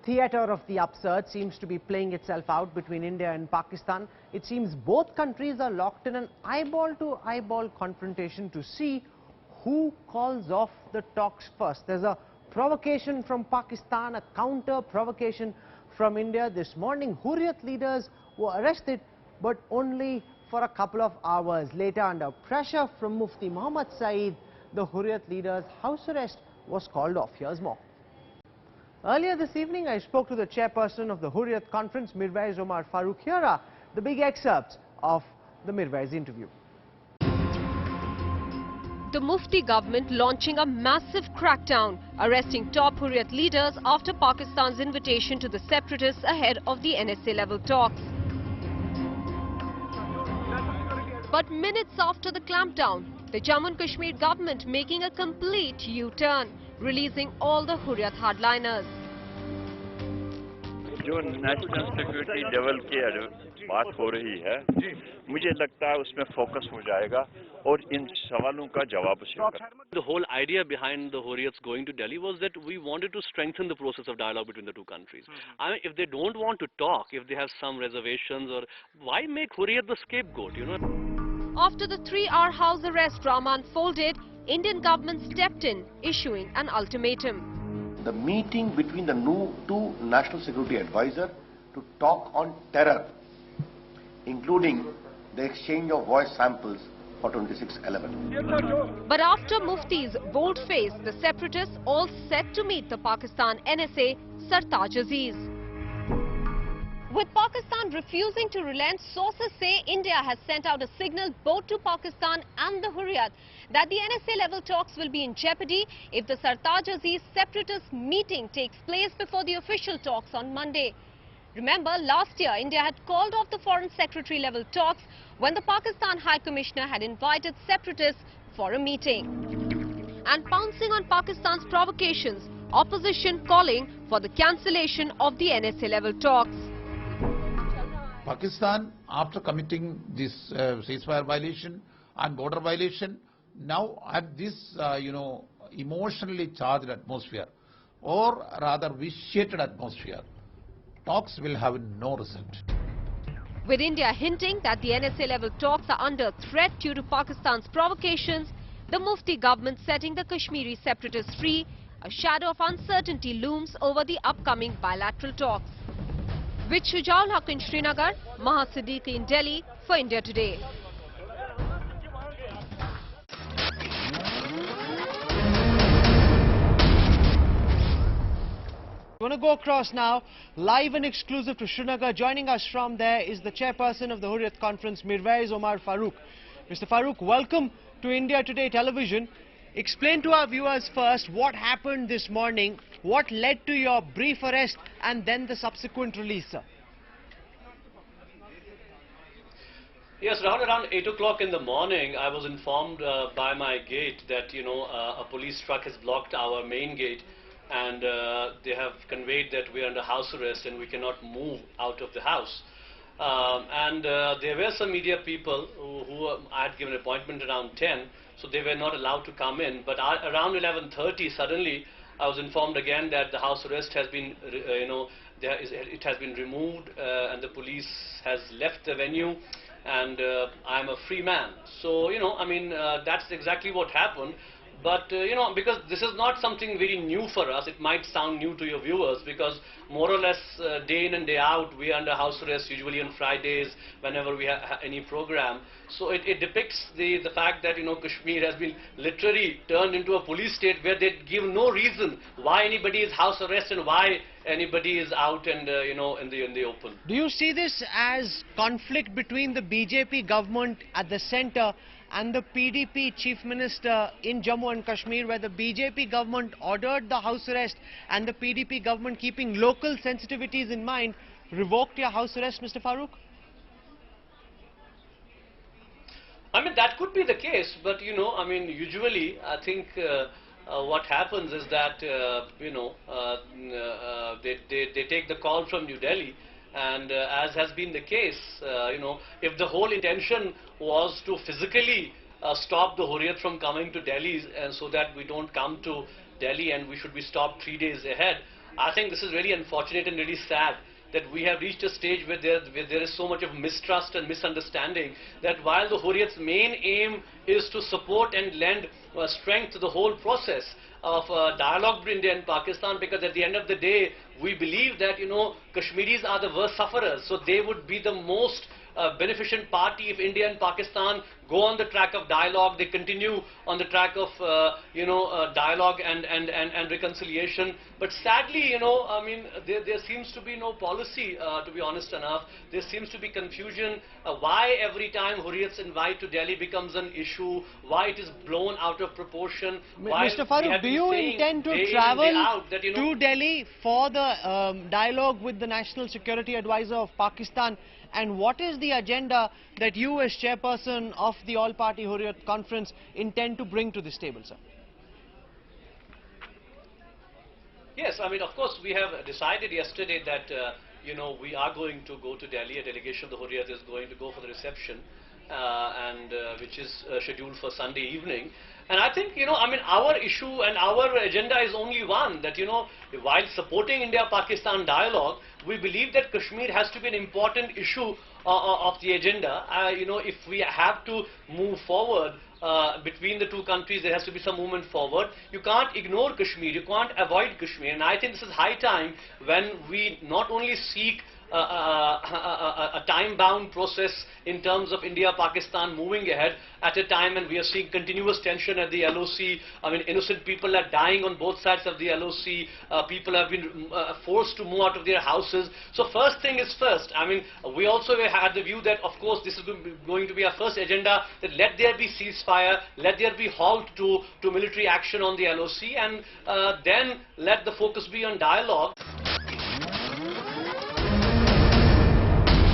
theatre of the absurd seems to be playing itself out between India and Pakistan. It seems both countries are locked in an eyeball-to-eyeball confrontation to see who calls off the talks first. There's a provocation from Pakistan, a counter-provocation from India. This morning, Hurriyat leaders were arrested, but only for a couple of hours. Later, under pressure from Mufti Muhammad Saeed, the Hurriyat leaders' house arrest was called off. Here's more. Earlier this evening, I spoke to the chairperson of the Hurriyat Conference, Mirwaiz Farooq. Here are the big excerpts of the Mirwaiz interview. The Mufti government launching a massive crackdown, arresting top Hurriyat leaders after Pakistan's invitation to the separatists ahead of the NSA-level talks. But minutes after the clampdown, the Jammu and Kashmir government making a complete U-turn, releasing all the Hurriyat hardliners. जो national security level की बात हो रही है, मुझे लगता है उसमें फोकस हो जाएगा और इन सवालों का जवाब होगा. The whole idea behind the Hurriyats going to Delhi was that we wanted to strengthen the process of dialogue between the two countries. I mean, if they don't want to talk, if they have some reservations, or why make Hurriyat the scapegoat, you know? After the 3-hour house arrest drama unfolded, Indian government stepped in, issuing an ultimatum. The meeting between the two national security advisors to talk on terror, including the exchange of voice samples for 26/11. But after Mufti's bold-face, the separatists all set to meet the Pakistan NSA Sartaj Aziz. With Pakistan refusing to relent, sources say India has sent out a signal both to Pakistan and the Hurriyat that the NSA-level talks will be in jeopardy if the Sartaj Aziz separatist meeting takes place before the official talks on Monday. Remember, last year India had called off the Foreign Secretary-level talks when the Pakistan High Commissioner had invited separatists for a meeting. And pouncing on Pakistan's provocations, opposition calling for the cancellation of the NSA-level talks. Pakistan, after committing this ceasefire violation and border violation, now at this, emotionally charged atmosphere, or rather vitiated atmosphere, talks will have no result. With India hinting that the NSA-level talks are under threat due to Pakistan's provocations, the Mufti government setting the Kashmiri separatists free, a shadow of uncertainty looms over the upcoming bilateral talks. With Shujaul Haq in Srinagar, Maha Siddiqui in Delhi for India Today. We want to go across now, live and exclusive to Srinagar. Joining us from there is the chairperson of the Hurriyat Conference, Mirwaiz Farooq. Mr. Farooq, welcome to India Today Television. Explain to our viewers first what happened this morning, what led to your brief arrest and then the subsequent release, sir. Yes, around 8 o'clock in the morning, I was informed by my gate that, a police truck has blocked our main gate, and they have conveyed that we are under house arrest and we cannot move out of the house. There were some media people who I had given an appointment around 10, so they were not allowed to come in. But around 11:30, suddenly I was informed again that the house arrest has been, it has been removed, and the police has left the venue, and I'm a free man. So, that's exactly what happened. But, because this is not something very new for us, it might sound new to your viewers, because more or less day in and day out, we are under house arrest, usually on Fridays, whenever we have any program. So it depicts the fact that, Kashmir has been literally turned into a police state where they give no reason why anybody is house arrest and why anybody is out and, in the open. Do you see this as conflict between the BJP government at the centre and the PDP chief minister in Jammu and Kashmir, where the BJP government ordered the house arrest and the PDP government, keeping local sensitivities in mind, revoked your house arrest, Mr. Farooq? That could be the case, but, usually I think what happens is that, they take the call from New Delhi. And as has been the case, if the whole intention was to physically stop the Hurriyat from coming to Delhi, and so that we don't come to Delhi and we should be stopped 3 days ahead, I think this is really unfortunate and really sad that we have reached a stage where there is so much of mistrust and misunderstanding, that while the Hurriyat's main aim is to support and lend strength to the whole process of dialogue between India and Pakistan, because at the end of the day, we believe that, you know, Kashmiris are the worst sufferers, so they would be the most beneficent party if India and Pakistan go on the track of dialogue, they continue on the track of, dialogue and reconciliation. But sadly, you know, I mean, there seems to be no policy, to be honest enough. There seems to be confusion. Why every time Hurriyat's invite to Delhi becomes an issue, why it is blown out of proportion. Mr. Farooq, do you intend to travel to Delhi for the dialogue with the National Security Advisor of Pakistan? And what is the agenda that you as chairperson of the all-party Hurriyat Conference intend to bring to this table, sir? Yes, I mean, of course, we have decided yesterday that, we are going to go to Delhi. A delegation of the Hurriyat is going to go for the reception, which is scheduled for Sunday evening. And I think, our issue and our agenda is only one, that, while supporting India-Pakistan dialogue, we believe that Kashmir has to be an important issue of the agenda. If we have to move forward between the two countries, there has to be some movement forward. You can't ignore Kashmir, you can't avoid Kashmir. And I think this is high time when we not only seek a time-bound process in terms of India-Pakistan moving ahead at a time when we are seeing continuous tension at the LOC. I mean, innocent people are dying on both sides of the LOC. People have been forced to move out of their houses. So first thing is first. I mean, we also had the view that, of course, this is going to be our first agenda, that let there be ceasefire, let there be halt to military action on the LOC, and then let the focus be on dialogue.